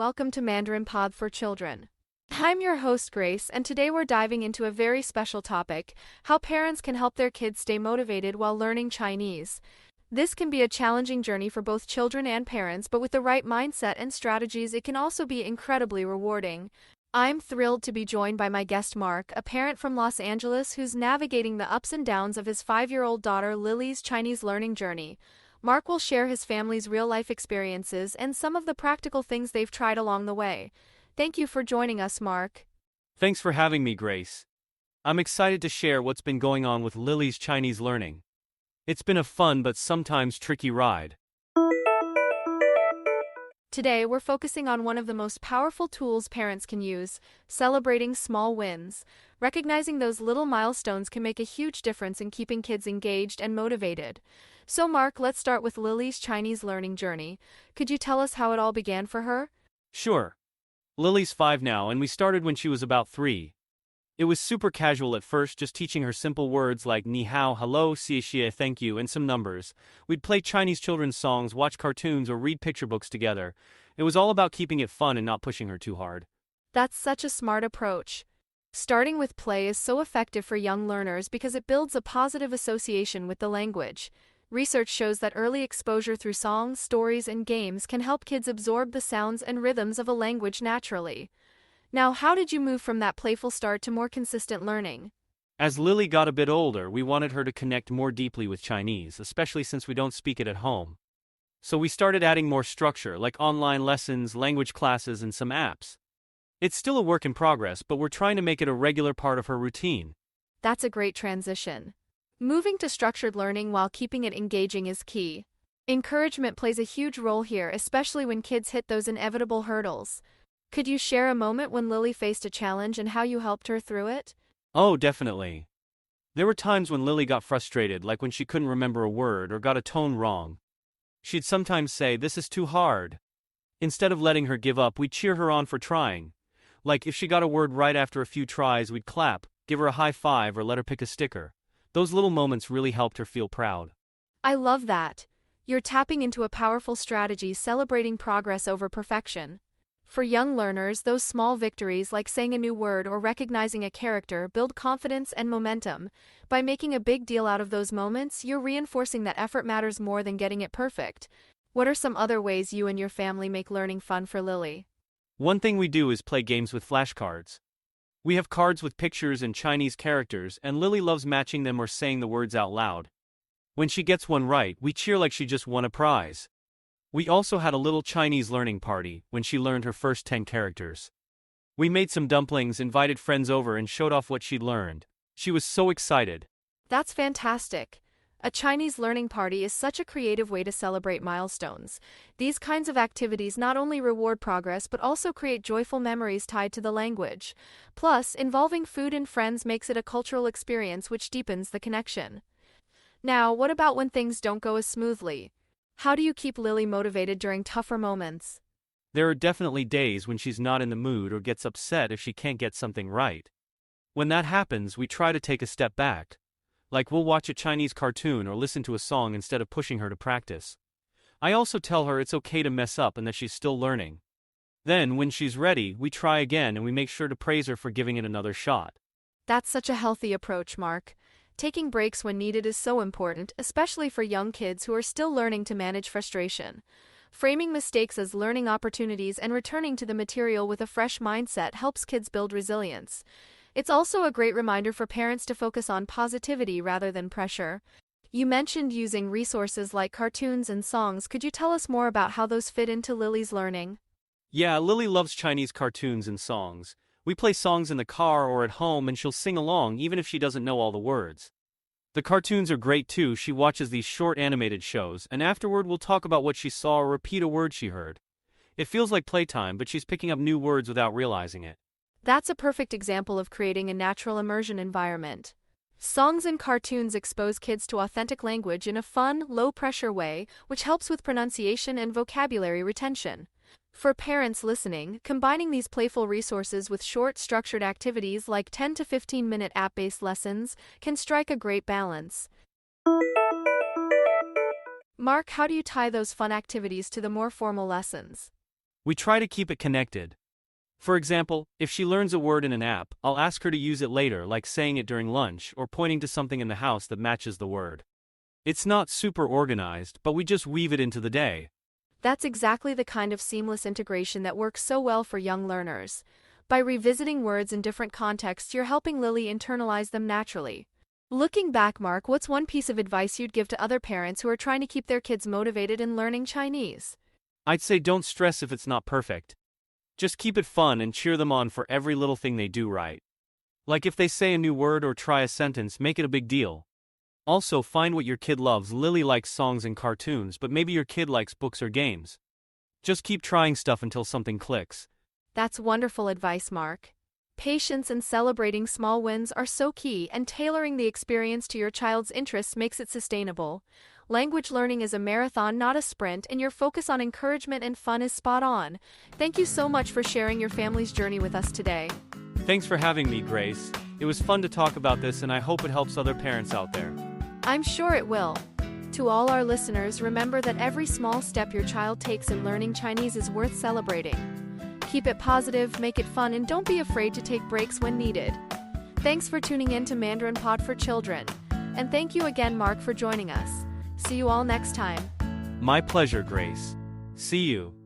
welcome to Mandarin Pod for Children. I'm your host Grace, and today we're diving into a very special topic: how parents can help their kids stay motivated while learning Chinese. This can be a challenging journey for both children and parents, but with the right mindset and strategies, it can also be incredibly rewarding. I'm thrilled to be joined by my guest Mark, a parent from Los Angeles who's navigating the ups and downs of his 5-year-old daughter Lily's Chinese learning journey. Mark will share his family's real-life experiences and some of the practical things they've tried along the way. Thank you for joining us, Mark. Thanks for having me, Grace. I'm excited to share what's been going on with Lily's Chinese learning. It's been a fun but sometimes tricky ride. Today, we're focusing on one of the most powerful tools parents can use: celebrating small wins. Recognizing those little milestones can make a huge difference in keeping kids engaged and motivated. So, Mark, let's start with Lily's Chinese learning journey. Could you tell us how it all began for her? Sure. Lily's 5 now, and we started when she was about 3. It was super casual at first, just teaching her simple words like ni hao, hello, xie xie, thank you, and some numbers. We'd play Chinese children's songs, watch cartoons, or read picture books together. It was all about keeping it fun and not pushing her too hard. That's such a smart approach. Starting with play is so effective for young learners because it builds a positive association with the language. Research shows that early exposure through songs, stories, and games can help kids absorb the sounds and rhythms of a language naturally. Now, how did you move from that playful start to more consistent learning? As Lily got a bit older, we wanted her to connect more deeply with Chinese, especially since we don't speak it at home. So we started adding more structure, like online lessons, language classes, and some apps. It's still a work in progress, but we're trying to make it a regular part of her routine. That's a great transition. Moving to structured learning while keeping it engaging is key. Encouragement plays a huge role here, especially when kids hit those inevitable hurdles. Could you share a moment when Lily faced a challenge and how you helped her through it? Oh, definitely. There were times when Lily got frustrated, like when she couldn't remember a word or got a tone wrong. She'd sometimes say, "This is too hard." Instead of letting her give up, we'd cheer her on for trying. Like if she got a word right after a few tries, we'd clap, give her a high five, or let her pick a sticker. Those little moments really helped her feel proud. I love that. You're tapping into a powerful strategy, celebrating progress over perfection. For young learners, those small victories, like saying a new word or recognizing a character, build confidence and momentum. By making a big deal out of those moments, you're reinforcing that effort matters more than getting it perfect. What are some other ways you and your family make learning fun for Lily? One thing we do is play games with flashcards. We have cards with pictures and Chinese characters, and Lily loves matching them or saying the words out loud. When she gets one right, we cheer like she just won a prize. We also had a little Chinese learning party when she learned her first 10 characters. We made some dumplings, invited friends over, and showed off what she'd learned. She was so excited. That's fantastic. A Chinese learning party is such a creative way to celebrate milestones. These kinds of activities not only reward progress but also create joyful memories tied to the language. Plus, involving food and friends makes it a cultural experience which deepens the connection. Now, what about when things don't go as smoothly? How do you keep Lily motivated during tougher moments? There are definitely days when she's not in the mood or gets upset if she can't get something right. When that happens, we try to take a step back. Like we'll watch a Chinese cartoon or listen to a song instead of pushing her to practice. I also tell her it's okay to mess up and that she's still learning. Then, when she's ready, we try again and we make sure to praise her for giving it another shot. That's such a healthy approach, Mark. Taking breaks when needed is so important, especially for young kids who are still learning to manage frustration. Framing mistakes as learning opportunities and returning to the material with a fresh mindset helps kids build resilience. It's also a great reminder for parents to focus on positivity rather than pressure. You mentioned using resources like cartoons and songs. Could you tell us more about how those fit into Lily's learning? Yeah, Lily loves Chinese cartoons and songs. We play songs in the car or at home and she'll sing along even if she doesn't know all the words. The cartoons are great too. She watches these short animated shows, and afterward we'll talk about what she saw or repeat a word she heard. It feels like playtime, but she's picking up new words without realizing it. That's a perfect example of creating a natural immersion environment. Songs and cartoons expose kids to authentic language in a fun, low-pressure way, which helps with pronunciation and vocabulary retention. For parents listening, combining these playful resources with short, structured activities like 10 to 15-minute app-based lessons can strike a great balance. Mark, how do you tie those fun activities to the more formal lessons? We try to keep it connected. For example, if she learns a word in an app, I'll ask her to use it later, like saying it during lunch or pointing to something in the house that matches the word. It's not super organized, but we just weave it into the day. That's exactly the kind of seamless integration that works so well for young learners. By revisiting words in different contexts, you're helping Lily internalize them naturally. Looking back, Mark, what's one piece of advice you'd give to other parents who are trying to keep their kids motivated in learning Chinese? I'd say don't stress if it's not perfect. Just keep it fun and cheer them on for every little thing they do right. Like if they say a new word or try a sentence, make it a big deal. Also, find what your kid loves. Lily likes songs and cartoons, but maybe your kid likes books or games. Just keep trying stuff until something clicks. That's wonderful advice, Mark. Patience and celebrating small wins are so key, and tailoring the experience to your child's interests makes it sustainable. Language learning is a marathon, not a sprint, and your focus on encouragement and fun is spot on. Thank you so much for sharing your family's journey with us today. Thanks for having me, Grace. It was fun to talk about this, and I hope it helps other parents out there. I'm sure it will. To all our listeners, remember that every small step your child takes in learning Chinese is worth celebrating. Keep it positive, make it fun, and don't be afraid to take breaks when needed. Thanks for tuning in to Mandarin Pod for Children. And thank you again, Mark, for joining us. See you all next time. My pleasure, Grace. See you.